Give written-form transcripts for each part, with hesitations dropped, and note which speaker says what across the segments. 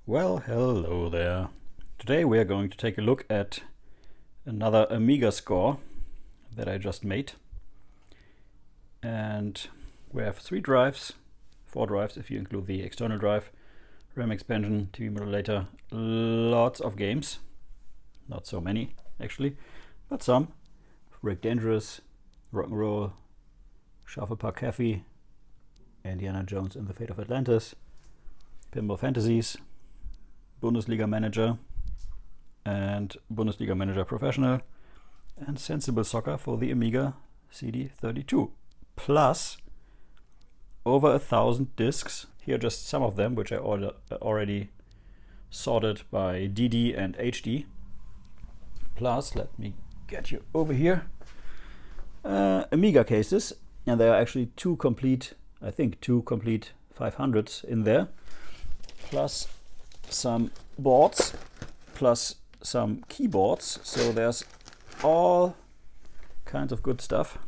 Speaker 1: Well, hello there. Today we are going to take a look at another Amiga score that I just made. And we have 3 drives, 4 drives if you include the external drive, RAM expansion, TV modulator, lots of games. Not so many actually, but some. Rick Dangerous, Rock'n'Roll, Shuffle Puck Cafe, Indiana Jones and the Fate of Atlantis, Pinball Fantasies, Bundesliga Manager and Bundesliga Manager Professional, and Sensible Soccer for the Amiga CD32. Plus over 1,000 discs. Here are just some of them, which I already sorted by DD and HD. Plus, let me get you over here, Amiga cases, and there are actually two complete 500s in there, plus some boards, plus some keyboards. So there's all kinds of good stuff,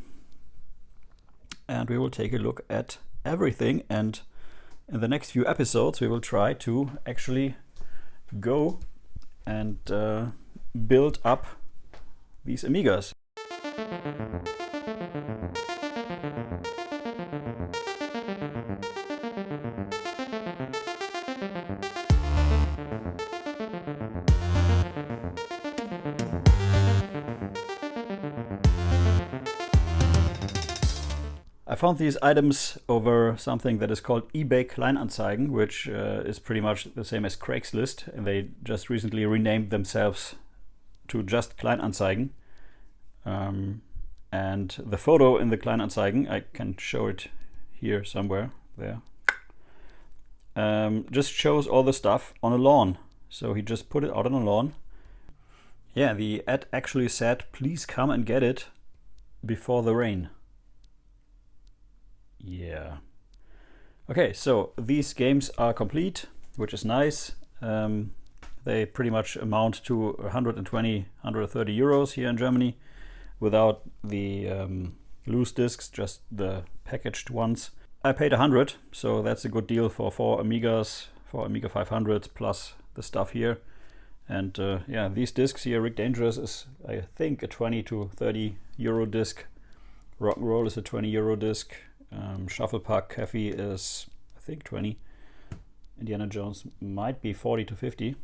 Speaker 1: and we will take a look at everything. And in the next few episodes we will try to actually go and build up these Amigas. I found these items over something that is called eBay Kleinanzeigen, which is pretty much the same as Craigslist, and they just recently renamed themselves to just Kleinanzeigen. And the photo in the Kleinanzeigen, I can show it here somewhere, there, just shows all the stuff on a lawn. So he just put it out on a lawn. Yeah, the ad actually said, "Please come and get it before the rain." Yeah. Okay, so these games are complete, which is nice. They pretty much amount to 120, 130 euros here in Germany, without the loose discs, just the packaged ones. I paid 100, so that's a good deal for 4 Amigas, 4 Amiga 500s plus the stuff here. And yeah, these discs here, Rick Dangerous is, I think, a 20 to 30 euro disc. Rock'n'Roll is a 20 euro disc. Shuffle Puck Cafe is, I think, 20. Indiana Jones might be 40 to 50.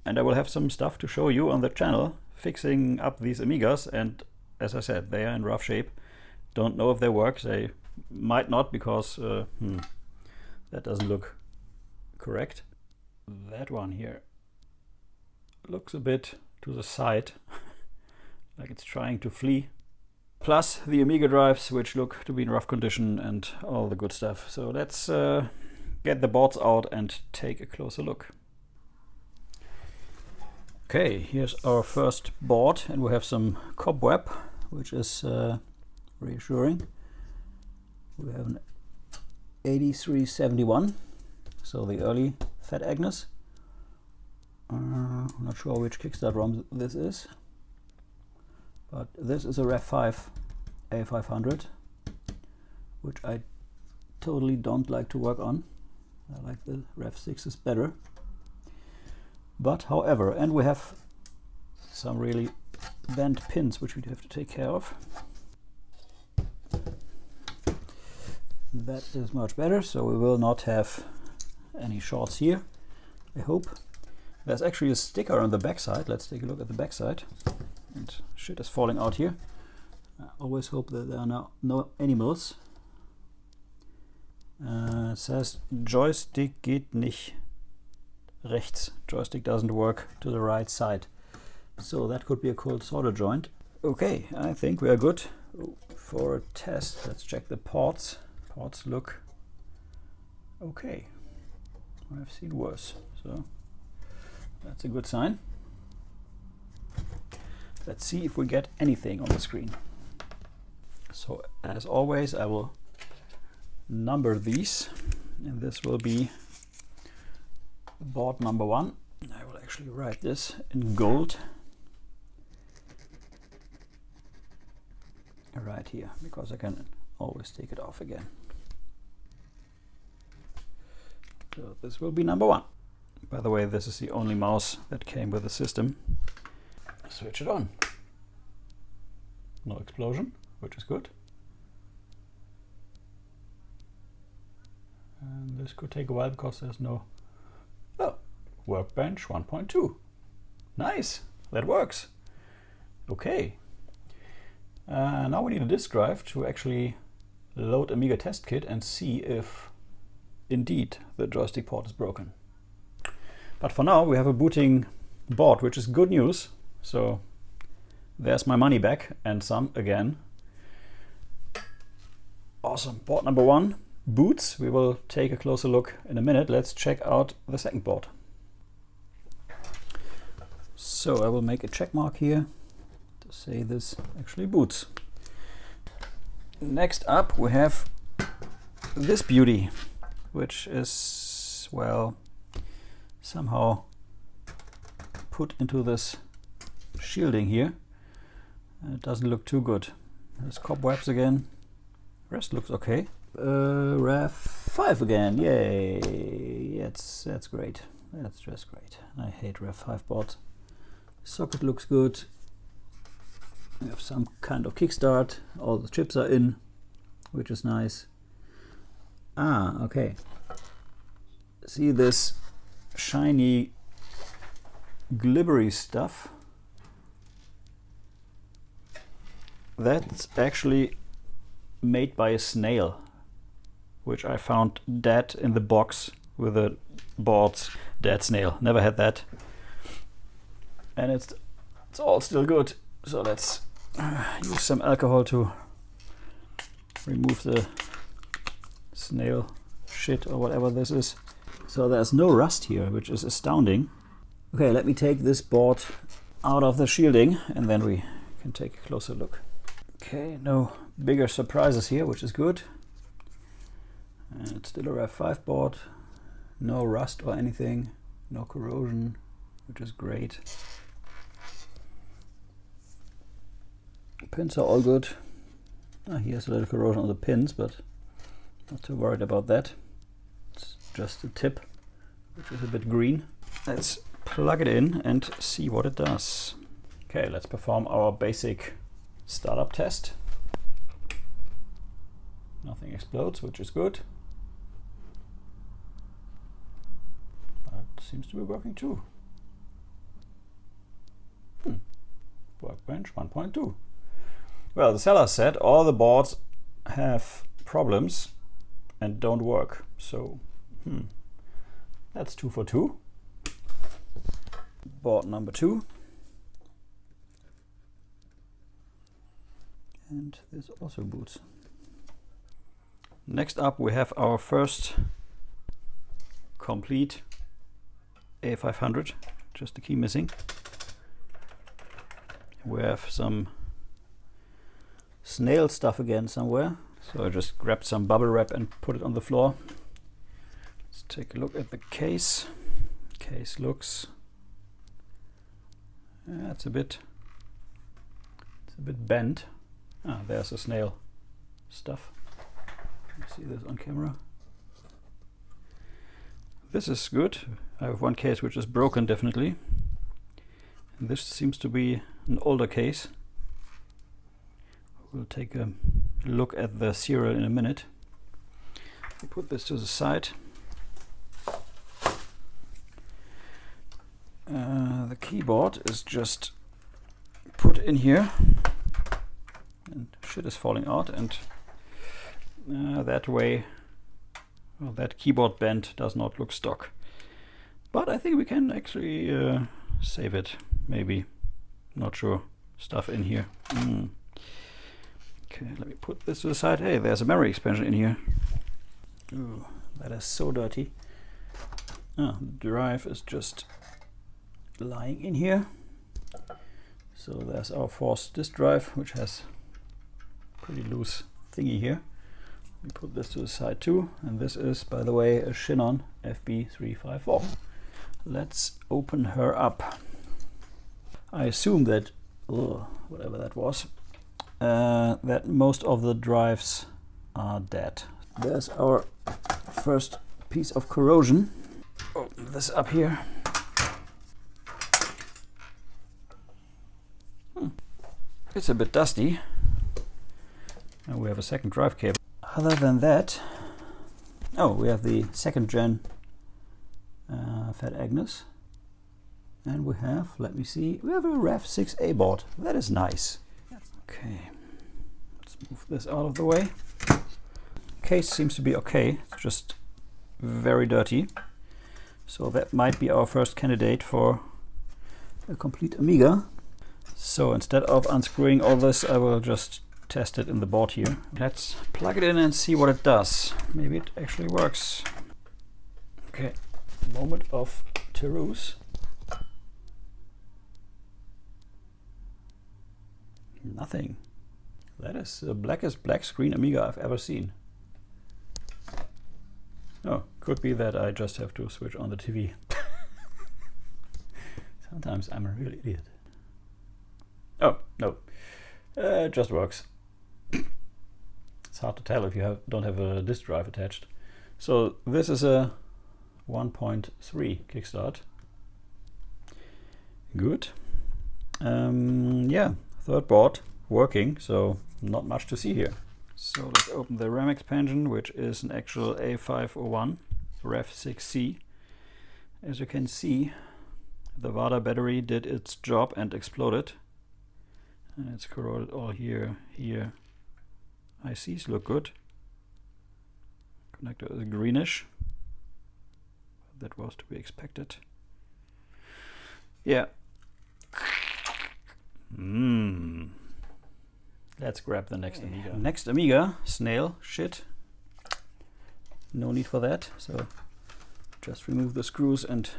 Speaker 1: And I will have some stuff to show you on the channel fixing up these Amigas, and as I said, they are in rough shape. Don't know if they work. They might not, because that doesn't look correct. That one here looks a bit to the side, like it's trying to flee. Plus the Amiga drives, which look to be in rough condition, and all the good stuff. So let's get the boards out and take a closer look. Okay, here's our first board, and we have some cobweb, which is reassuring. We have an 8371, so the early Fat Agnes. I'm not sure which kickstart ROM this is, but this is a Rev 5 A500, which I totally don't like to work on. I like the Rev 6s better. But however, and we have some really bent pins which we have to take care of. That is much better, so we will not have any shorts here, I hope. There's actually a sticker on the back side. Let's take a look at the back side. And shit is falling out here. I always hope that there are no animals. It says Joystick geht nicht rechts. Joystick doesn't work to the right side. So that could be a cold solder joint. Okay, I think we are good for a test. Let's check the ports. Ports look okay. I've seen worse, so that's a good sign. Let's see if we get anything on the screen. So as always, I will number these, and this will be board number 1. I will actually write this in gold right here, because I can always take it off again. So this will be number 1. By the way, this is the only mouse that came with the system. Switch it on. No explosion, which is good. And this could take a while because there's no... Oh, Workbench 1.2. Nice, that works. Okay. Now we need a disk drive to actually load Amiga test kit and see if indeed the joystick port is broken. But for now we have a booting board, which is good news. So there's my money back and some again. Awesome. Board number 1 boots. We will take a closer look in a minute. Let's check out the second board. So I will make a check mark here to say this actually boots. Next up we have this beauty, which is, well, somehow put into this shielding here. It doesn't look too good. There's cobwebs again. Rest looks okay. RAV 5 again, yay! That's great. That's just great. I hate RAV 5 boards. Socket looks good. We have some kind of kickstart. All the chips are in, which is nice. Ah, okay. See this shiny, glibbery stuff? That's actually made by a snail, which I found dead in the box with the boards. Dead snail. Never had that. And it's all still good. So let's use some alcohol to remove the snail shit or whatever this is. So there's no rust here, which is astounding. Okay, let me take this board out of the shielding and then we can take a closer look. Okay, no bigger surprises here, which is good. And it's still a RAV 5 board. No rust or anything, no corrosion, which is great. Pins are all good. Here's a little corrosion on the pins, but not too worried about that. It's just the tip, which is a bit green. Let's plug it in and see what it does. Okay, let's perform our basic startup test. Nothing explodes, which is good. That seems to be working too. Workbench 1.2. Well, the seller said all the boards have problems and don't work. So, that's 2 for 2. Board number 2. And this also boots. Next up we have our first complete A500, just the key missing. We have some snail stuff again somewhere. So I just grabbed some bubble wrap and put it on the floor. Let's take a look at the case. Case looks, it's a bit bent. Ah, there's the snail stuff. You see this on camera. This is good. I have one case which is broken, definitely. And this seems to be an older case. We'll take a look at the serial in a minute. We put this to the side. The keyboard is just put in here. And shit is falling out, and that way, well, that keyboard bend does not look stock. But I think we can actually save it, maybe. Not sure. Stuff in here. Okay, let me put this to the side. Hey, there's a memory expansion in here. Ooh, that is so dirty. The drive is just lying in here. So there's our forced disk drive, which has pretty loose thingy here. We put this to the side too, and this is, by the way, a Chinon FB354. Let's open her up. I assume that, whatever that was, that most of the drives are dead. There's our first piece of corrosion. open this up here. It's a bit dusty. And we have a second drive cable. Other than that, oh, we have the second gen Fat Agnes. And we have, let me see, we have a Rev 6A board. That is nice. Okay, let's move this out of the way. Case seems to be okay, it's just very dirty. So that might be our first candidate for a complete Amiga. So instead of unscrewing all this, I will just test it in the board here. Let's plug it in and see what it does. Maybe it actually works. Okay, moment of Teruse. Nothing. That is the blackest black screen Amiga I've ever seen. Oh, could be that I just have to switch on the TV. Sometimes I'm a real idiot. Oh, no. It just works. It's hard to tell if you don't have a disk drive attached. So this is a 1.3 kickstart. Good. Yeah, third board working, so not much to see here. So let's open the RAM expansion, which is an actual A501 Rev 6C. As you can see, the VADA battery did its job and exploded. And it's corroded all here. ICs look good. Connector is greenish. That was to be expected. Yeah. Let's grab the next Amiga. Next Amiga, snail, shit. No need for that. So just remove the screws and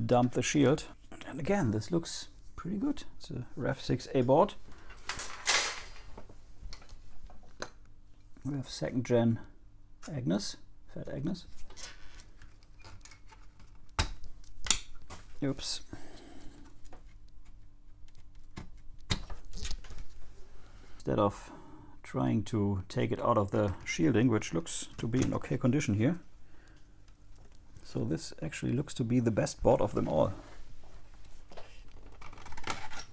Speaker 1: dump the shield. And again, this looks pretty good. It's a Rev 6A board. We have second gen Agnes, Fat Agnes. Oops. Instead of trying to take it out of the shielding, which looks to be in okay condition here. So this actually looks to be the best board of them all.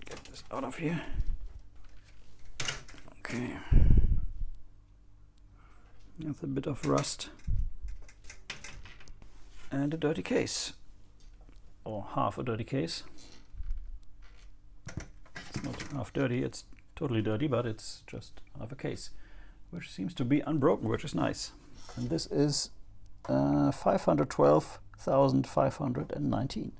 Speaker 1: Get this out of here. Okay. With a bit of rust. And a dirty case. Or half a dirty case. It's not half dirty, it's totally dirty, but it's just half a case, which seems to be unbroken, which is nice. And this is 512,519.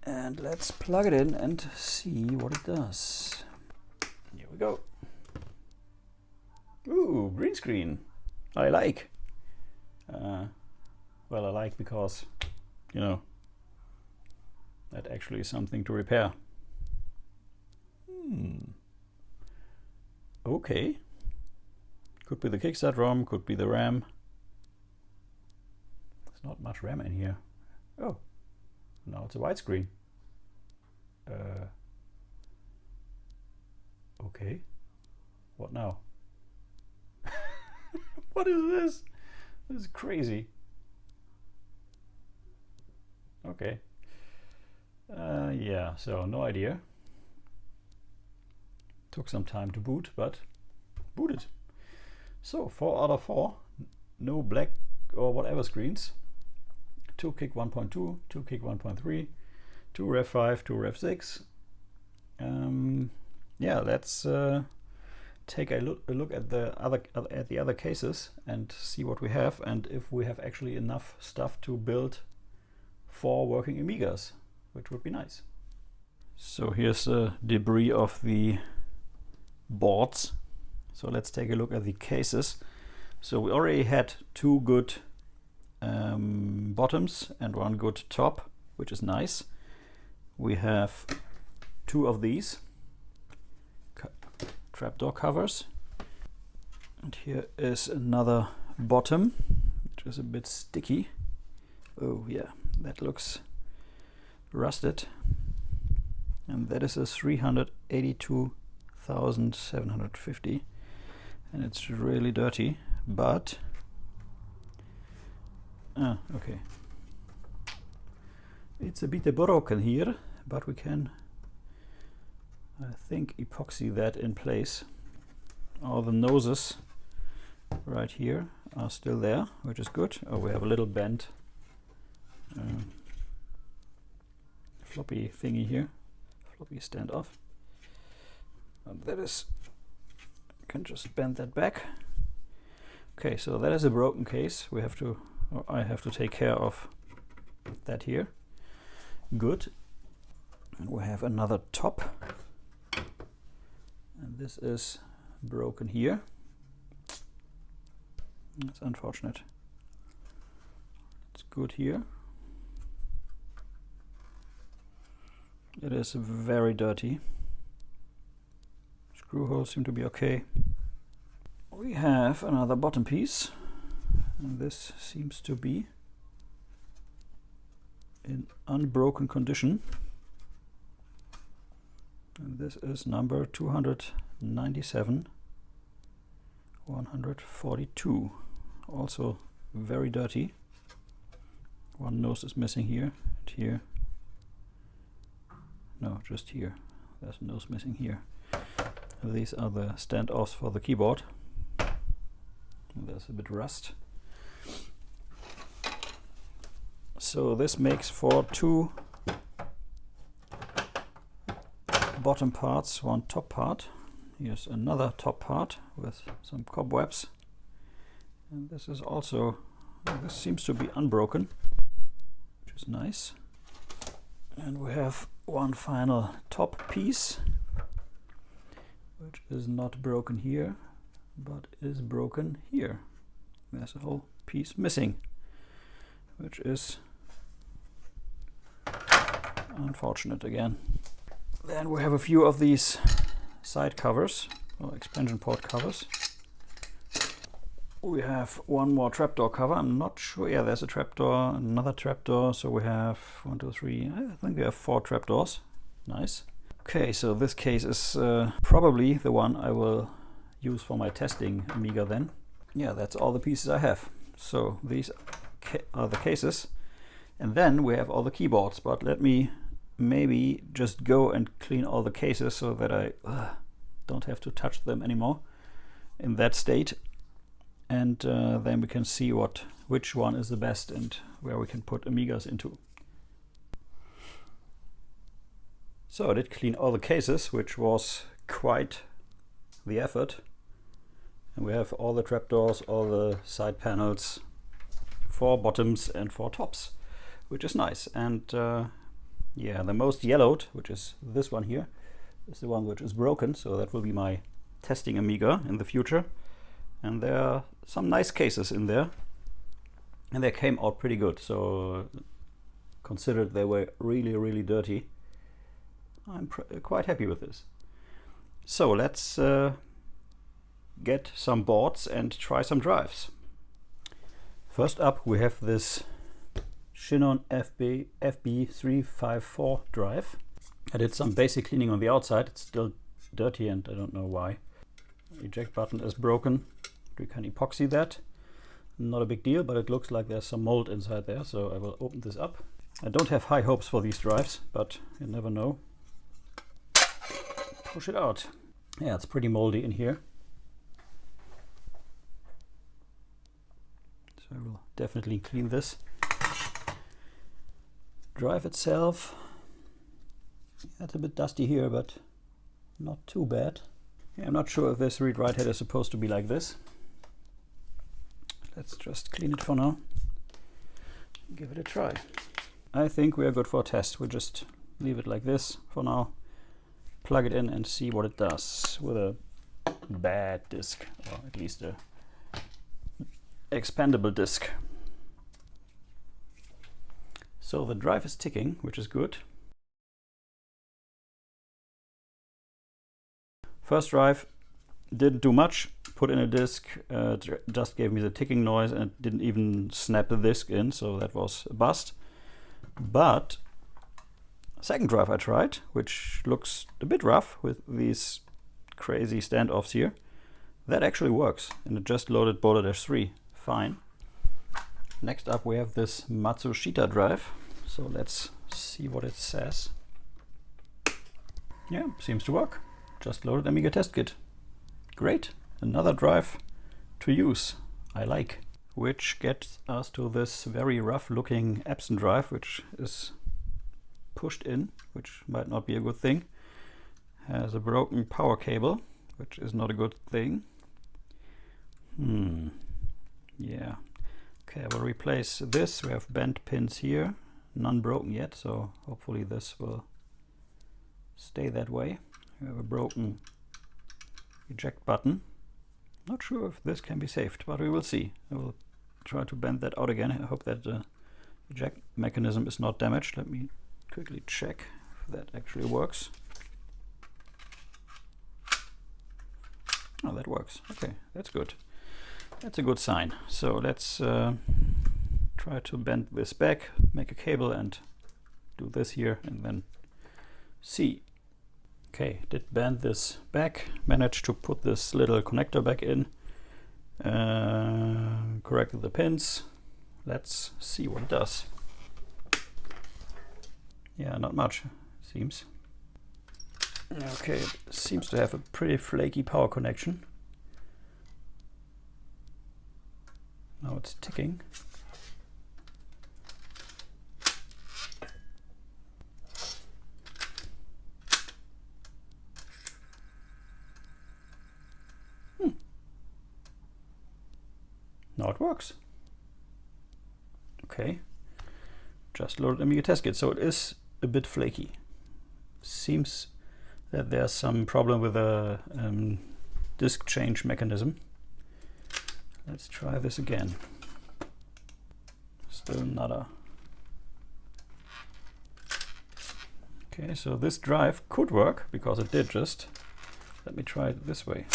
Speaker 1: And let's plug it in and see what it does. Here we go. Ooh, green screen. I like. Well, I like because, you know, that actually is something to repair. Okay. Could be the kickstart ROM, could be the RAM. There's not much RAM in here. Oh, now it's a widescreen. Okay. What now? What is this? This is crazy. Okay. Yeah, so no idea. Took some time to boot, but booted. So 4 out of 4, no black or whatever screens. 2 kick 1.2, 2 kick 1.3, 2 Rev 5, 2 Rev 6. Yeah, let's take a look at the other cases and see what we have, and if we have actually enough stuff to build 4 working Amigas, which would be nice. So here's the debris of the boards. So let's take a look at the cases. So we already had 2 good bottoms and 1 good top, which is nice. We have 2 of these trapdoor covers, and here is another bottom, which is a bit sticky. Oh yeah, that looks rusted, and that is a 382,750, and it's really dirty, but okay, It's a bit broken here, but we can, I think, epoxy that in place. All the noses right here are still there, which is good. Oh, we have a little bent floppy thingy here, floppy standoff. And that is, you can just bend that back. Okay, so that is a broken case. We have to, or I have to take care of that here. Good. And we have another top, and this is broken here. That's unfortunate. It's good here. It is very dirty. Screw holes seem to be okay. We have another bottom piece, and this seems to be in unbroken condition. And this is number 297 142. Also very dirty. One nose is missing here and here. No, just here. There's a nose missing here. These are the standoffs for the keyboard. There's a bit rust. So this makes for 2 bottom parts, 1 top part. Here's another top part with some cobwebs. And this is also, this seems to be unbroken, which is nice. And we have one final top piece, which is not broken here, but is broken here. There's a whole piece missing, which is unfortunate again. Then we have a few of these side covers, or expansion port covers. We have one more trapdoor cover. I'm not sure. Yeah, there's a trapdoor, another trapdoor. So we have 1, 2, 3. I think we have 4 trapdoors. Nice. Okay, so this case is probably the one I will use for my testing Amiga then. Yeah, that's all the pieces I have. So these are the cases. And then we have all the keyboards. But let me maybe just go and clean all the cases so that I don't have to touch them anymore in that state. And then we can see which one is the best and where we can put Amigas into. So I did clean all the cases, which was quite the effort. And we have all the trapdoors, all the side panels, 4 bottoms and 4 tops, which is nice. And yeah, the most yellowed, which is this one here, is the one which is broken. So that will be my testing Amiga in the future. And there are some nice cases in there, and they came out pretty good. So considered they were really, really dirty, I'm quite happy with this. So let's get some boards and try some drives. First up, we have this Cologne FB354 drive. I did some basic cleaning on the outside. It's still dirty and I don't know why. Eject button is broken. We can epoxy that. Not a big deal, but it looks like there's some mold inside there, so I will open this up. I don't have high hopes for these drives, but you never know. Push it out. Yeah, it's pretty moldy in here. So I will definitely clean this. Drive itself, it's a bit dusty here, but not too bad. Yeah, I'm not sure if this read-write head is supposed to be like this. Let's just clean it for now. Give it a try. I think we are good for a test. We'll just leave it like this for now. Plug it in and see what it does with a bad disk, or at least a expandable disk. So the drive is ticking, which is good. First drive didn't do much. Put in a disk, just gave me the ticking noise and didn't even snap the disk in, so that was a bust. But second drive I tried, which looks a bit rough with these crazy standoffs here, that actually works, and it just loaded Boulder 3 fine. Next up we have this Matsushita drive, so let's see what it says. Yeah, seems to work. Just loaded Amiga test kit. Great, another drive to use. I like. Which gets us to this very rough looking Epson drive, which is pushed in, which might not be a good thing. Has a broken power cable, which is not a good thing. Yeah. Okay, I will replace this. We have bent pins here, none broken yet, so hopefully this will stay that way. We have a broken eject button. Not sure if this can be saved, but we will see. I will try to bend that out again. I hope that the eject mechanism is not damaged. Let me quickly check if that actually works. Oh, that works. Okay, that's good. That's a good sign. So let's try to bend this back, make a cable and do this here and then see. Okay, did bend this back, managed to put this little connector back in, corrected the pins. Let's see what it does. Yeah, not much, seems. Okay, it seems to have a pretty flaky power connection. Now it's ticking. Now it works. Okay, just loaded Amiga test kit, so it is a bit flaky. Seems that there's some problem with the disk change mechanism. Let's try this again. Still nada. Okay, so this drive could work because it did just. Let me try it this way.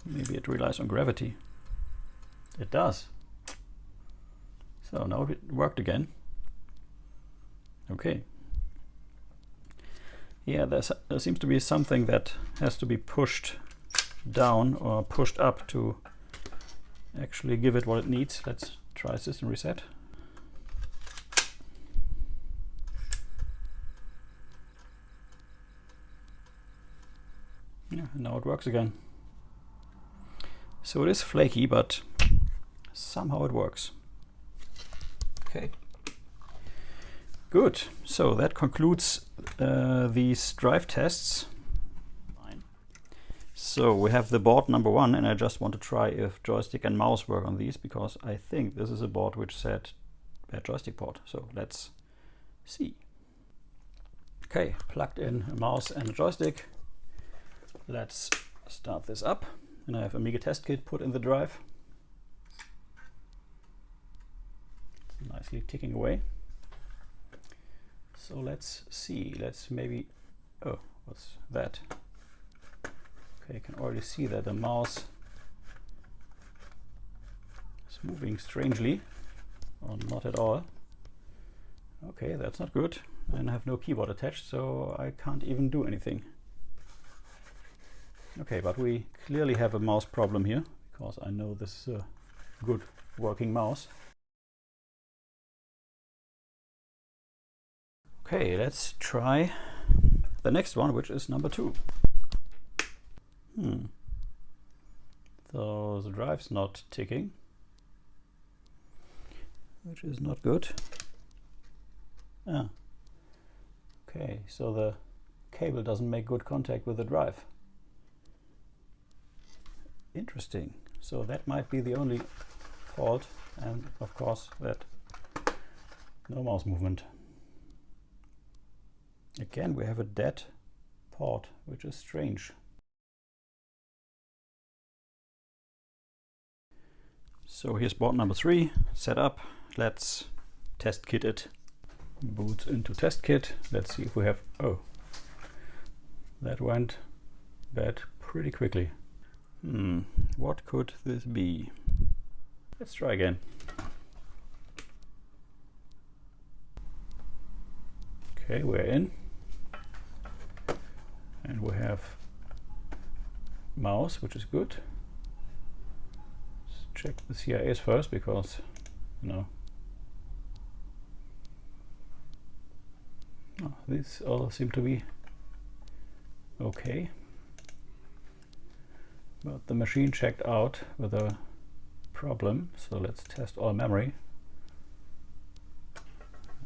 Speaker 1: Maybe it relies on gravity. It does. So now it worked again. Okay. Yeah, there seems to be something that has to be pushed down or pushed up to actually give it what it needs. Let's try system reset. Yeah, now it works again. So it is flaky, but somehow it works. Okay. Good. So that concludes these drive tests. Fine. So we have the board number 1, and I just want to try if joystick and mouse work on these, because I think this is a board which said bad joystick port. So let's see. Okay, plugged in a mouse and a joystick. Let's start this up. And I have Amiga test kit put in the drive. It's nicely ticking away. So let's see. Let's maybe. Oh, what's that? Okay, you can already see that the mouse is moving strangely, or not at all. Okay, that's not good. And I have no keyboard attached, so I can't even do anything. Okay, but we clearly have a mouse problem here, because I know this is a good working mouse. Okay, let's try the next one, which is number 2. So the drive's not ticking, which is not good. Okay, so the cable doesn't make good contact with the drive. Interesting. So that might be the only fault, and of course that no mouse movement. Again, we have a dead port, which is strange. So here's board number 3 set up. Let's test kit it. Boot into test kit. Let's see if we have. Oh, that went bad pretty quickly. What could this be? Let's try again. Okay, we're in. And we have mouse, which is good. Let's check the CIAs first, because, you know, these all seem to be okay. But the machine checked out with a problem, so let's test all memory.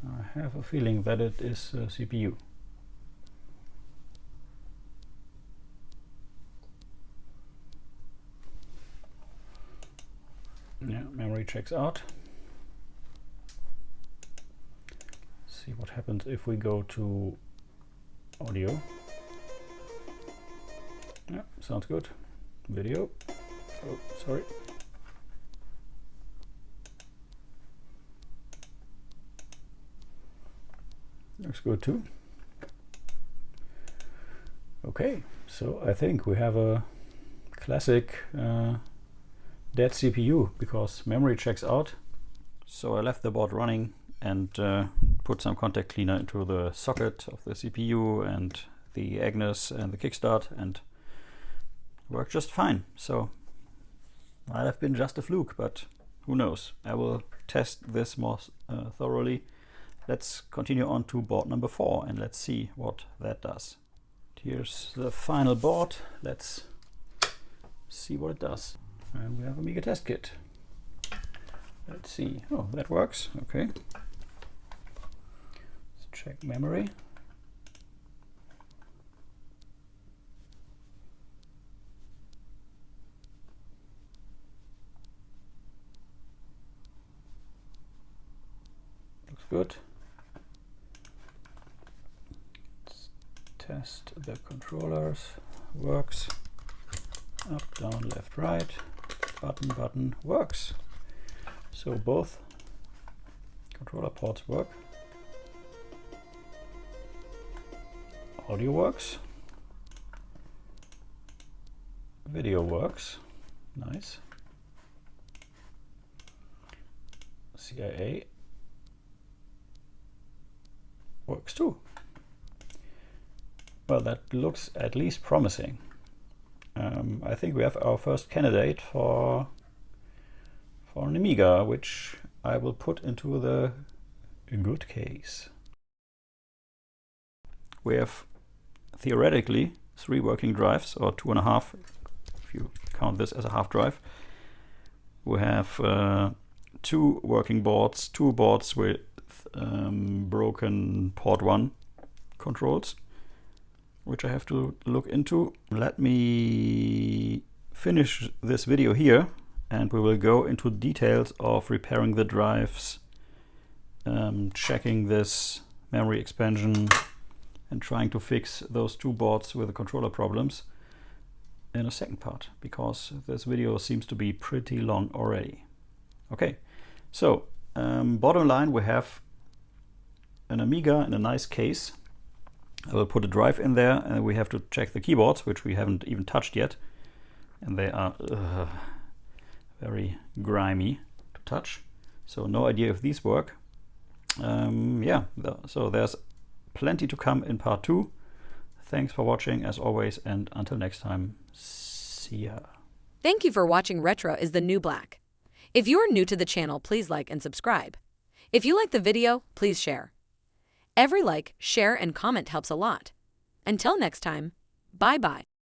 Speaker 1: I have a feeling that it is CPU. Yeah, memory checks out. See what happens if we go to audio. Yeah, sounds good. Video. Oh, sorry. Looks good too. Okay, so I think we have a classic dead CPU because memory checks out. So I left the board running and put some contact cleaner into the socket of the CPU and the Agnes and the kickstart, and worked just fine. So might have been just a fluke, but who knows. I will test this more thoroughly. Let's continue on to board number 4 and let's see what that does. Here's the final board. Let's see what it does. And we have Amiga test kit. Let's see. Oh, that works. Okay. Let's check memory. Looks good. Let's test the controllers. Works. Up, down, left, right. Button works. So both controller ports work. Audio works. Video works. Nice. CIA works too. Well, that looks at least promising. I think we have our first candidate for an Amiga, which I will put into the good case. We have theoretically 3 working drives, or 2.5 if you count this as a half drive. We have 2 working boards, 2 boards with broken port 1 controls, which I have to look into. Let me finish this video here and we will go into details of repairing the drives, checking this memory expansion and trying to fix those 2 boards with the controller problems in a second part, because this video seems to be pretty long already. Okay, so bottom line, we have an Amiga in a nice case. I will put a drive in there and we have to check the keyboards, which we haven't even touched yet. And they are very grimy to touch. So no idea if these work. Yeah, so there's plenty to come in part 2. Thanks for watching as always, and until next time, see ya.
Speaker 2: Thank you for watching Retro is the New Black. If you are new to the channel, please like and subscribe. If you like the video, please share. Every like, share, and comment helps a lot. Until next time, bye-bye.